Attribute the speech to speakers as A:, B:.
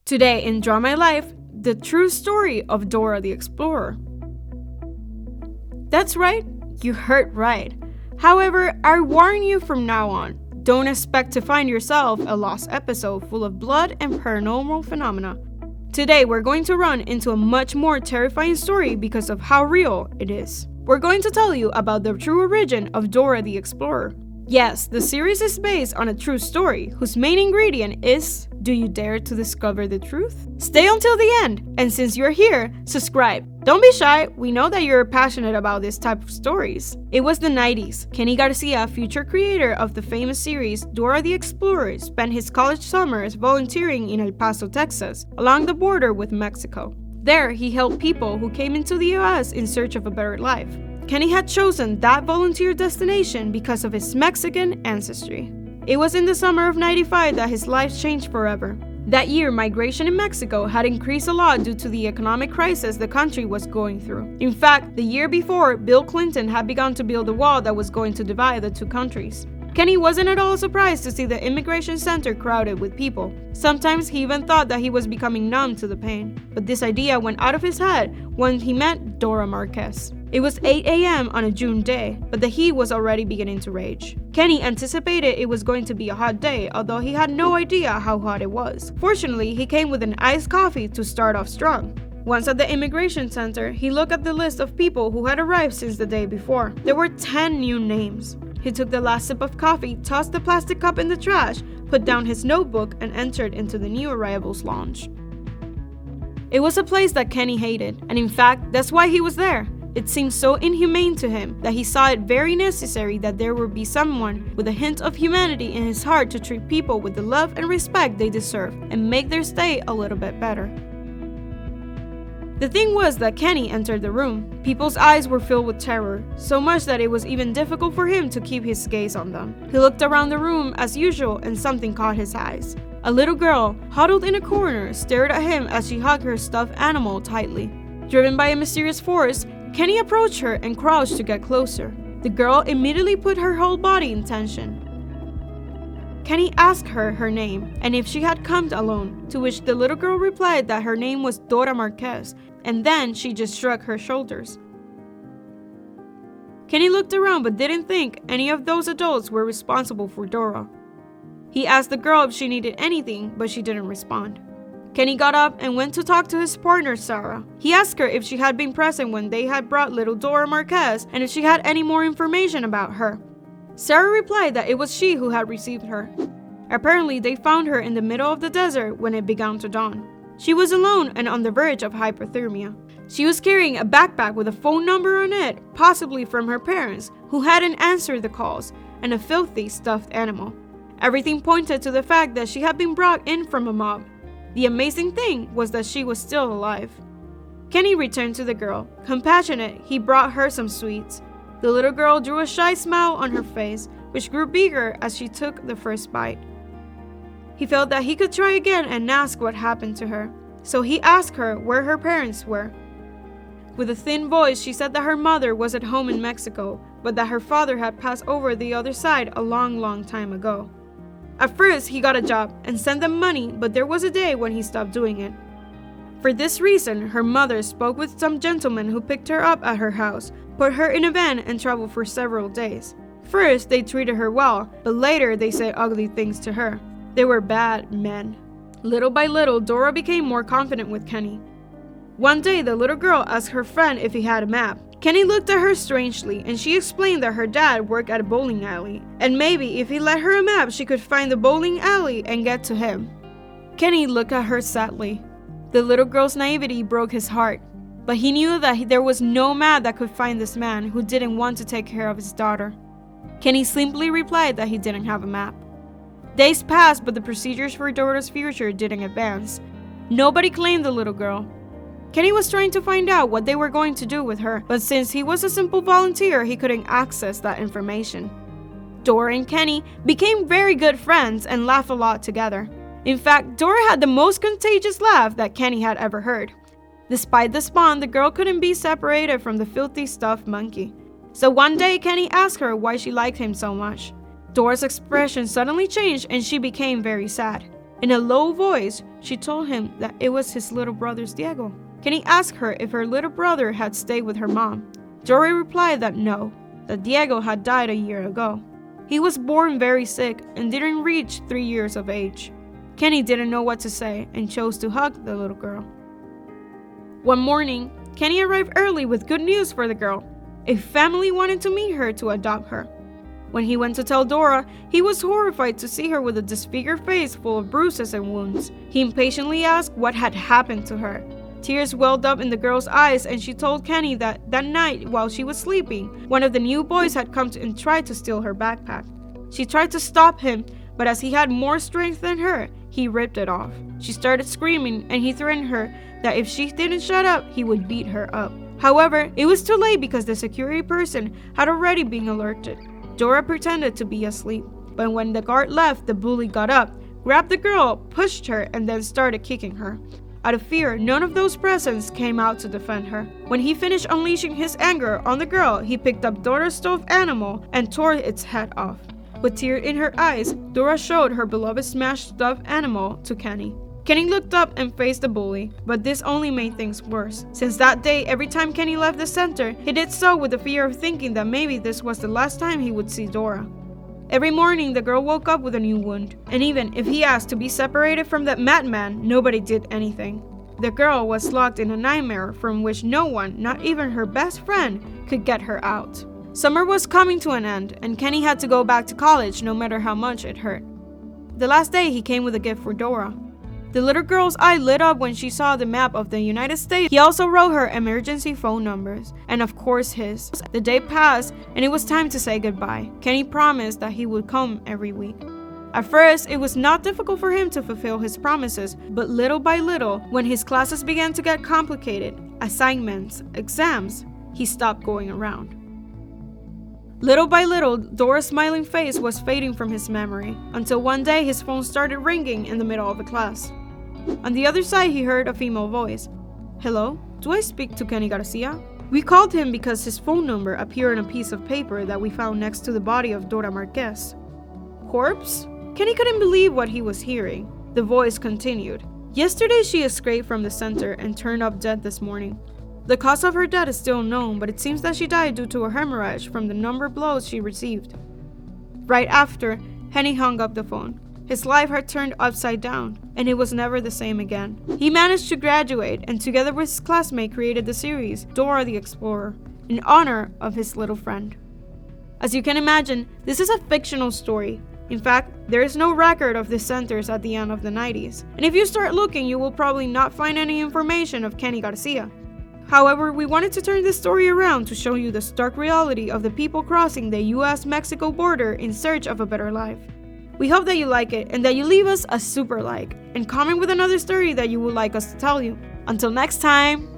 A: Today in Draw My Life, the true story of Dora the Explorer. That's right, you heard right. However, I warn you from now on, don't expect to find yourself a lost episode full of blood and paranormal phenomena. Today we're going to run into a much more terrifying story because of how real it is. We're going to tell you about the true origin of Dora the Explorer. Yes, the series is based on a true story whose main ingredient is, do you dare to discover the truth? Stay until the end, and since you're here, subscribe. Don't be shy, we know that you're passionate about this type of stories. It was the 90s. Kenny Garcia, future creator of the famous series Dora the Explorer, spent his college summers volunteering in El Paso, Texas, along the border with Mexico. There, he helped people who came into the US in search of a better life. Kenny had chosen that volunteer destination because of his Mexican ancestry. It was in the summer of '95 that his life changed forever. That year, migration in Mexico had increased a lot due to the economic crisis the country was going through. In fact, the year before, Bill Clinton had begun to build a wall that was going to divide the two countries. Kenny wasn't at all surprised to see the immigration center crowded with people. Sometimes he even thought that he was becoming numb to the pain. But this idea went out of his head when he met Dora Marquez. It was 8 a.m. on a June day, but the heat was already beginning to rage. Kenny anticipated it was going to be a hot day, although he had no idea how hot it was. Fortunately, he came with an iced coffee to start off strong. Once at the immigration center, he looked at the list of people who had arrived since the day before. There were 10 new names. He took the last sip of coffee, tossed the plastic cup in the trash, put down his notebook, and entered into the new arrivals lounge. It was a place that Kenny hated, and in fact, that's why he was there. It seemed so inhumane to him that he saw it very necessary that there would be someone with a hint of humanity in his heart to treat people with the love and respect they deserve and make their stay a little bit better. The thing was that Kenny entered the room. People's eyes were filled with terror, so much that it was even difficult for him to keep his gaze on them. He looked around the room as usual and something caught his eyes. A little girl, huddled in a corner, stared at him as she hugged her stuffed animal tightly. Driven by a mysterious force, Kenny approached her and crouched to get closer. The girl immediately put her whole body in tension. Kenny asked her her name and if she had come alone, to which the little girl replied that her name was Dora Marquez, and then she just shrugged her shoulders. Kenny looked around but didn't think any of those adults were responsible for Dora. He asked the girl if she needed anything, but she didn't respond. Kenny got up and went to talk to his partner, Sarah. He asked her if she had been present when they had brought little Dora Marquez and if she had any more information about her. Sarah replied that it was she who had received her. Apparently, they found her in the middle of the desert when it began to dawn. She was alone and on the verge of hypothermia. She was carrying a backpack with a phone number on it, possibly from her parents, who hadn't answered the calls, and a filthy stuffed animal. Everything pointed to the fact that she had been brought in from a mob. The amazing thing was that she was still alive. Kenny returned to the girl. Compassionate, he brought her some sweets. The little girl drew a shy smile on her face, which grew bigger as she took the first bite. He felt that he could try again and ask what happened to her, so he asked her where her parents were. With a thin voice, she said that her mother was at home in Mexico, but that her father had passed over the other side a long time ago. At first, he got a job and sent them money, but there was a day when he stopped doing it. For this reason, her mother spoke with some gentleman who picked her up at her house, put her in a van, and traveled for several days. First, they treated her well, but later they said ugly things to her. They were bad men. Little by little, Dora became more confident with Kenny. One day, the little girl asked her friend if he had a map. Kenny looked at her strangely, and she explained that her dad worked at a bowling alley, and maybe if he let her a map, she could find the bowling alley and get to him. Kenny looked at her sadly. The little girl's naivety broke his heart, but he knew that there was no map that could find this man who didn't want to take care of his daughter. Kenny simply replied that he didn't have a map. Days passed, but the procedures for Dora's future didn't advance. Nobody claimed the little girl. Kenny was trying to find out what they were going to do with her, but since he was a simple volunteer, he couldn't access that information. Dora and Kenny became very good friends and laughed a lot together. In fact, Dora had the most contagious laugh that Kenny had ever heard. Despite this bond, the girl couldn't be separated from the filthy stuffed monkey. So one day, Kenny asked her why she liked him so much. Dora's expression suddenly changed and she became very sad. In a low voice, she told him that it was his little brother's Diego. Kenny asked her if her little brother had stayed with her mom. Dora replied that no, that Diego had died a year ago. He was born very sick and didn't reach 3 years of age. Kenny didn't know what to say and chose to hug the little girl. One morning, Kenny arrived early with good news for the girl. A family wanted to meet her to adopt her. When he went to tell Dora, he was horrified to see her with a disfigured face full of bruises and wounds. He impatiently asked what had happened to her. Tears welled up in the girl's eyes, and she told Kenny that night while she was sleeping, one of the new boys had come and tried to steal her backpack. She tried to stop him, but as he had more strength than her, he ripped it off. She started screaming, and he threatened her that if she didn't shut up, he would beat her up. However, it was too late because the security person had already been alerted. Dora pretended to be asleep, but when the guard left, the bully got up, grabbed the girl, pushed her, and then started kicking her. Out of fear, none of those present came out to defend her. When he finished unleashing his anger on the girl, he picked up Dora's stuffed animal and tore its head off. With tears in her eyes, Dora showed her beloved smashed stuffed animal to Kenny. Kenny looked up and faced the bully, but this only made things worse. Since that day, every time Kenny left the center, he did so with the fear of thinking that maybe this was the last time he would see Dora. Every morning, the girl woke up with a new wound, and even if he asked to be separated from that madman, nobody did anything. The girl was locked in a nightmare from which no one, not even her best friend, could get her out. Summer was coming to an end, and Kenny had to go back to college no matter how much it hurt. The last day, he came with a gift for Dora. The little girl's eye lit up when she saw the map of the United States. He also wrote her emergency phone numbers, and of course his. The day passed, and it was time to say goodbye. Kenny promised that he would come every week. At first, it was not difficult for him to fulfill his promises, but little by little, when his classes began to get complicated, assignments, exams, he stopped going around. Little by little, Dora's smiling face was fading from his memory, until one day his phone started ringing in the middle of the class. On the other side, he heard a female voice. "Hello, do I speak to Kenny Garcia?" We called him because his phone number appeared on a piece of paper that we found next to the body of Dora Marquez. Corpse? Kenny couldn't believe what he was hearing. The voice continued. "Yesterday she escaped from the center and turned up dead this morning. The cause of her death is still unknown, but it seems that she died due to a hemorrhage from the number of blows she received." Right after, Kenny hung up the phone. His life had turned upside down, and it was never the same again. He managed to graduate, and together with his classmate created the series Dora the Explorer, in honor of his little friend. As you can imagine, this is a fictional story. In fact, there is no record of the centers at the end of the 90s, and if you start looking, you will probably not find any information of Kenny Garcia. However, we wanted to turn this story around to show you the stark reality of the people crossing the US-Mexico border in search of a better life. We hope that you like it and that you leave us a super like and comment with another story that you would like us to tell you. Until next time!